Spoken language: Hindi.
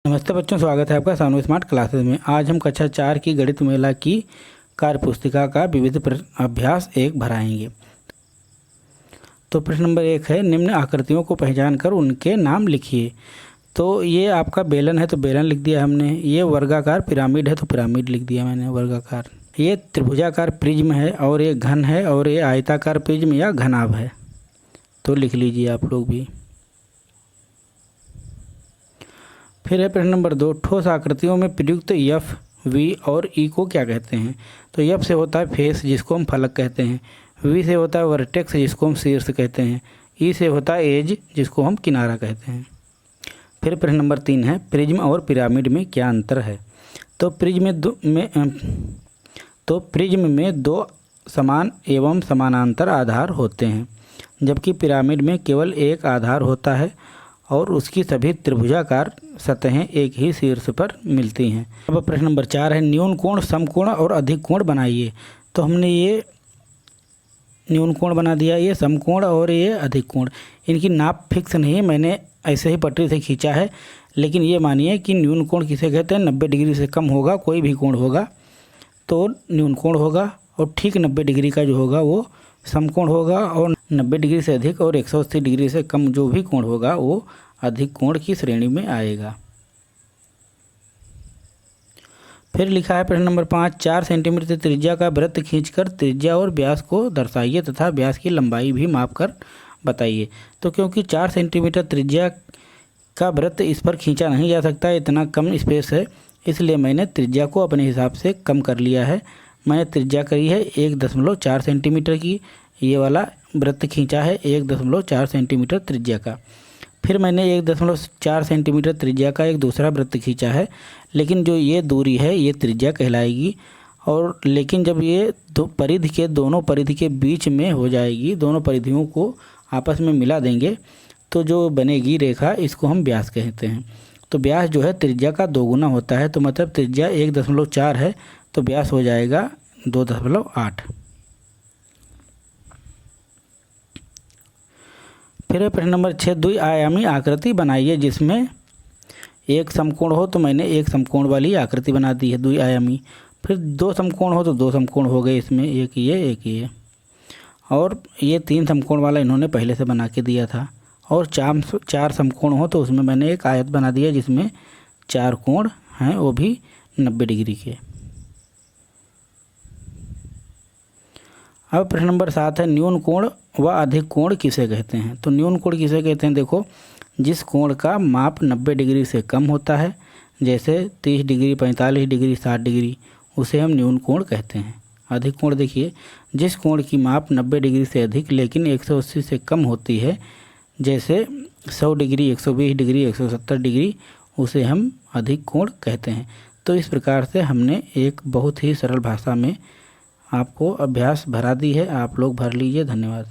नमस्ते बच्चों, स्वागत है आपका सानू स्मार्ट क्लासेस में। आज हम कक्षा 4 की गणित मेला की कार्य पुस्तिका का विविध अभ्यास 1 भराएंगे। तो प्रश्न नंबर 1 है, निम्न आकृतियों को पहचान कर उनके नाम लिखिए। तो ये आपका बेलन है तो बेलन लिख दिया हमने। ये वर्गाकार पिरामिड है तो पिरामिड लिख दिया मैंने, वर्गाकार। ये त्रिभुजाकार प्रिज्म है और ये घन है और ये आयताकार प्रिज्म या घनाभ है, तो लिख लीजिए आप लोग भी। फिर है प्रश्न नंबर 2, ठोस आकृतियों में प्रयुक्त एफ, वी और ई को क्या कहते हैं। तो एफ से होता है फेस जिसको हम फलक कहते हैं, वी से होता है वर्टेक्स जिसको हम शीर्ष कहते हैं, ई से होता है एज जिसको हम किनारा कहते हैं। फिर प्रश्न नंबर 3 है, प्रिज्म और पिरामिड में क्या अंतर है। तो प्रिज्म में दो समान एवं समानांतर आधार होते हैं, जबकि पिरामिड में केवल एक आधार होता है और उसकी सभी त्रिभुजाकार सतहें एक ही शीर्ष पर मिलती हैं। अब प्रश्न नंबर 4 है, न्यून कोण, समकोण और अधिक कोण बनाइए। तो हमने ये न्यून कोण बना दिया, ये समकोण और ये अधिक कोण। इनकी नाप फिक्स नहीं है, मैंने ऐसे ही पटरी से खींचा है, लेकिन ये मानिए कि न्यून कोण किसे कहते हैं। 90 डिग्री से कम होगा कोई भी कोण होगा तो न्यून कोण होगा, और ठीक 90 डिग्री का जो होगा वो समकोण होगा, और 90 डिग्री से अधिक और 180 डिग्री से कम जो भी कोण होगा वो अधिक कोण की श्रेणी में आएगा। फिर लिखा है प्रश्न नंबर 5, 4 सेंटीमीटर त्रिज्या का वृत्त खींचकर त्रिज्या और व्यास को दर्शाइए तथा व्यास की लंबाई भी मापकर बताइए। तो क्योंकि 4 सेंटीमीटर त्रिज्या का वृत्त इस पर खींचा नहीं जा सकता, इतना कम स्पेस है, इसलिए मैंने त्रिज्या को अपने हिसाब से कम कर लिया है। मैंने त्रिज्या करी है 1.4 सेंटीमीटर की, ये वाला वृत्त खींचा है 1.4 सेंटीमीटर त्रिज्या का। फिर मैंने 1.4 सेंटीमीटर त्रिज्या का एक दूसरा वृत्त खींचा है, लेकिन जो ये दूरी है ये त्रिज्या कहलाएगी। और लेकिन जब ये दोनों परिधि के बीच में हो जाएगी, दोनों परिधियों को आपस में मिला देंगे तो जो बनेगी रेखा, इसको हम व्यास कहते हैं। तो व्यास जो है त्रिज्या का 2 गुना होता है, तो मतलब त्रिज्या 1.4 है तो व्यास हो जाएगा 2.8। फिर प्रश्न नंबर 6, द्विआयामी आकृति बनाइए जिसमें एक समकोण हो। तो मैंने एक समकोण वाली आकृति बना दी है द्विआयामी। फिर 2 समकोण हो तो 2 समकोण हो गए इसमें, एक ये, और ये 3 समकोण वाला इन्होंने पहले से बना के दिया था। और 4 समकोण हो तो उसमें मैंने एक आयत बना दिया जिसमें 4 कोण हैं, वो भी 90 डिग्री के। अब प्रश्न नंबर 7 है, न्यून कोण व अधिक कोण किसे कहते हैं। तो न्यून कोण किसे कहते हैं, देखो, जिस कोण का माप 90 डिग्री से कम होता है, जैसे 30 डिग्री, 45 डिग्री, 60 डिग्री, उसे हम न्यून कोण कहते हैं। अधिक कोण देखिए, जिस कोण की माप 90 डिग्री से अधिक लेकिन 180 से कम होती है, जैसे 100 डिग्री, 120 डिग्री, 170 डिग्री, उसे हम अधिक कोण कहते हैं। तो इस प्रकार से हमने एक बहुत ही सरल भाषा में आपको अभ्यास भरा दी है, आप लोग भर लीजिए। धन्यवाद।